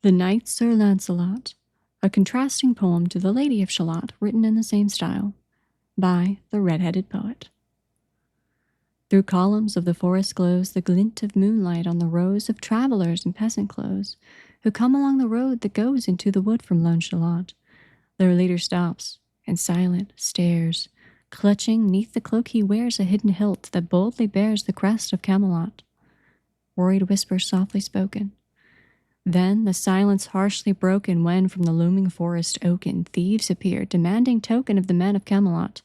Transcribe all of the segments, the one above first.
The Knight Sir Lancelot, a contrasting poem to the Lady of Shalott, written in the same style, by the Redheaded poet. Through columns of the forest glows the glint of moonlight on the rows of travelers in peasant clothes, who come along the road that goes into the wood from lone Shalott. Their leader stops, and silent stares, clutching neath the cloak he wears a hidden hilt that boldly bears the crest of Camelot. Worried whispers softly spoken. Then the silence harshly broken when from the looming forest oaken thieves appeared, demanding token of the men of Camelot.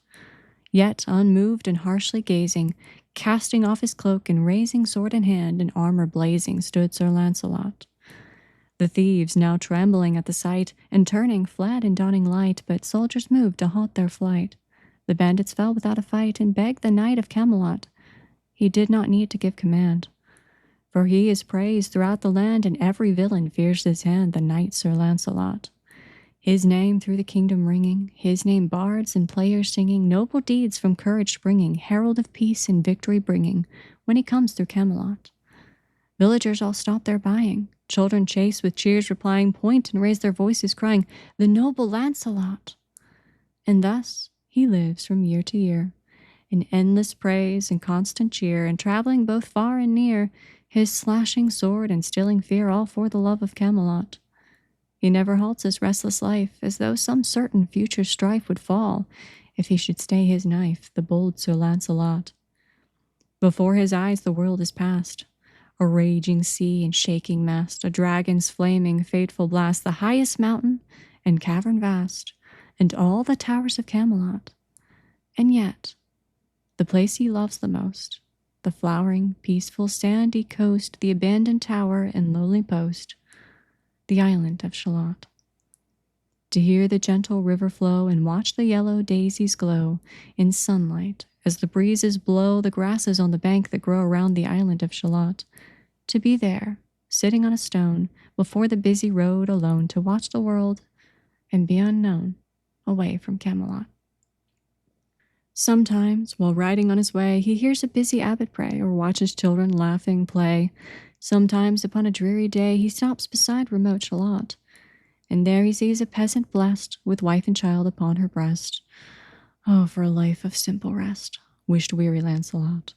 Yet unmoved and harshly gazing, casting off his cloak and raising sword in hand and armor blazing, stood Sir Lancelot. The thieves, now trembling at the sight, and turning, fled in dawning light, but soldiers moved to halt their flight. The bandits fell without a fight and begged the Knight of Camelot. He did not need to give command, for he is praised throughout the land, and every villain fears his hand, the Knight Sir Lancelot. His name through the kingdom ringing, his name bards and players singing, noble deeds from courage springing, herald of peace and victory bringing, when he comes through Camelot. Villagers all stop their buying, children chase with cheers replying, point and raise their voices crying, the noble Lancelot. And thus he lives from year to year, in endless praise and constant cheer, and traveling both far and near, his slashing sword and stilling fear, all for the love of Camelot. He never halts his restless life, as though some certain future strife would fall, if he should stay his knife, the bold Sir Lancelot. Before his eyes the world is past, a raging sea and shaking mast, a dragon's flaming fateful blast, the highest mountain and cavern vast, and all the towers of Camelot. And yet, the place he loves the most, the flowering, peaceful, sandy coast, the abandoned tower and lowly post, the island of Shalott. To hear the gentle river flow and watch the yellow daisies glow in sunlight as the breezes blow the grasses on the bank that grow around the island of Shalott. To be there, sitting on a stone before the busy road alone, to watch the world and be unknown, away from Camelot. Sometimes, while riding on his way, he hears a busy abbot pray, or watches children laughing play. Sometimes, upon a dreary day, he stops beside remote Shalott, and there he sees a peasant blessed, with wife and child upon her breast. Oh, for a life of simple rest, wished weary Lancelot.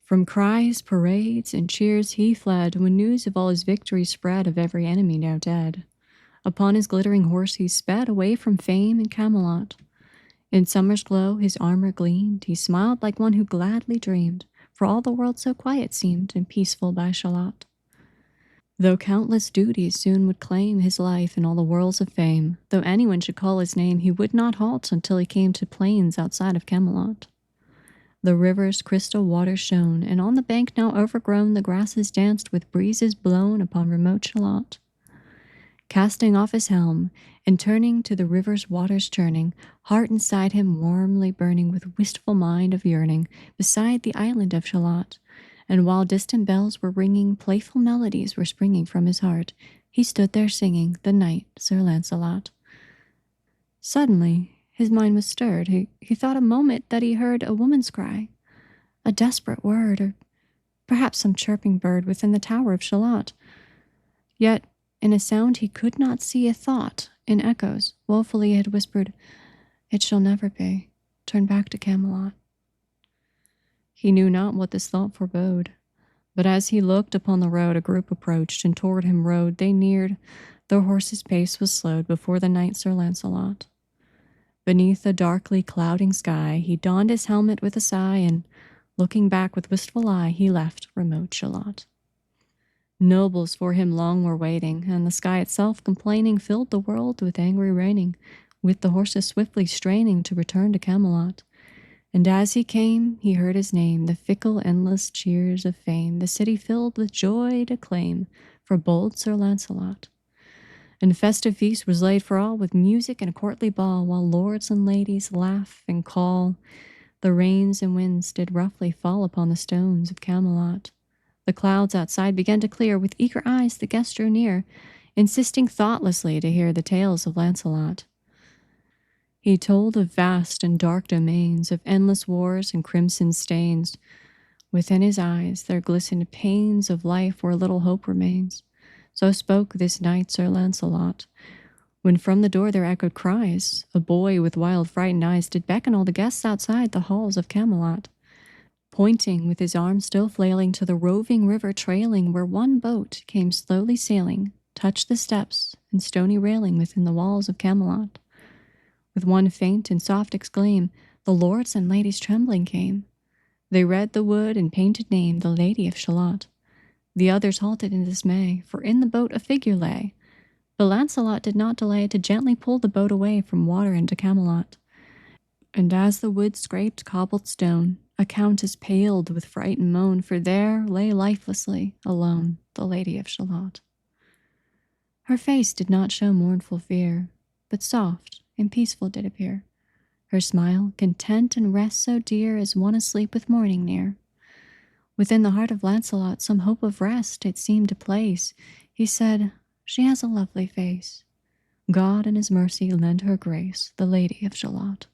From cries, parades, and cheers he fled, when news of all his victories spread, of every enemy now dead. Upon his glittering horse he sped, away from fame and Camelot. In summer's glow his armor gleamed, he smiled like one who gladly dreamed, for all the world so quiet seemed and peaceful by Shalott. Though countless duties soon would claim his life in all the worlds of fame, though anyone should call his name, he would not halt until he came to plains outside of Camelot. The river's crystal waters shone, and on the bank now overgrown the grasses danced with breezes blown upon remote Shalott. Casting off his helm, and turning to the river's waters churning, heart inside him warmly burning with wistful mind of yearning, beside the island of Shalott, and while distant bells were ringing, playful melodies were springing from his heart, he stood there singing, the Knight Sir Lancelot. Suddenly his mind was stirred. He thought a moment that he heard a woman's cry, a desperate word, or perhaps some chirping bird within the tower of Shalott. Yet in a sound he could not see, a thought in echoes woefully had whispered, "It shall never be. Turn back to Camelot." He knew not what this thought forebode, but as he looked upon the road, a group approached, and toward him rode. They neared, their horses' pace was slowed before the Knight Sir Lancelot. Beneath a darkly clouding sky, he donned his helmet with a sigh, and, looking back with wistful eye, he left remote Shalott. Nobles for him long were waiting, and the sky itself complaining filled the world with angry raining, with the horses swiftly straining to return to Camelot. And as he came, he heard his name, the fickle endless cheers of fame, the city filled with joy to claim for bold Sir Lancelot. And festive feast was laid for all, with music and a courtly ball, while lords and ladies laugh and call. The rains and winds did roughly fall upon the stones of Camelot. The clouds outside began to clear, with eager eyes the guests drew near, insisting thoughtlessly to hear the tales of Lancelot. He told of vast and dark domains, of endless wars and crimson stains. Within his eyes there glistened pains of life where little hope remains. So spoke this knight Sir Lancelot, when from the door there echoed cries. A boy with wild frightened eyes did beckon all the guests outside the halls of Camelot, pointing with his arm still flailing to the roving river trailing, where one boat came slowly sailing, touched the steps and stony railing within the walls of Camelot. With one faint and soft exclaim, the lords and ladies trembling came. They read the wood and painted name, the Lady of Shalott. The others halted in dismay, for in the boat a figure lay. But Lancelot did not delay to gently pull the boat away from water into Camelot. And as the wood scraped cobbled stone, a countess paled with fright and moan, for there lay lifelessly, alone, the Lady of Shalott. Her face did not show mournful fear, but soft and peaceful did appear. Her smile, content and rest so dear as one asleep with morning near. Within the heart of Lancelot some hope of rest it seemed to place. He said, "She has a lovely face. God in his mercy lend her grace, the Lady of Shalott."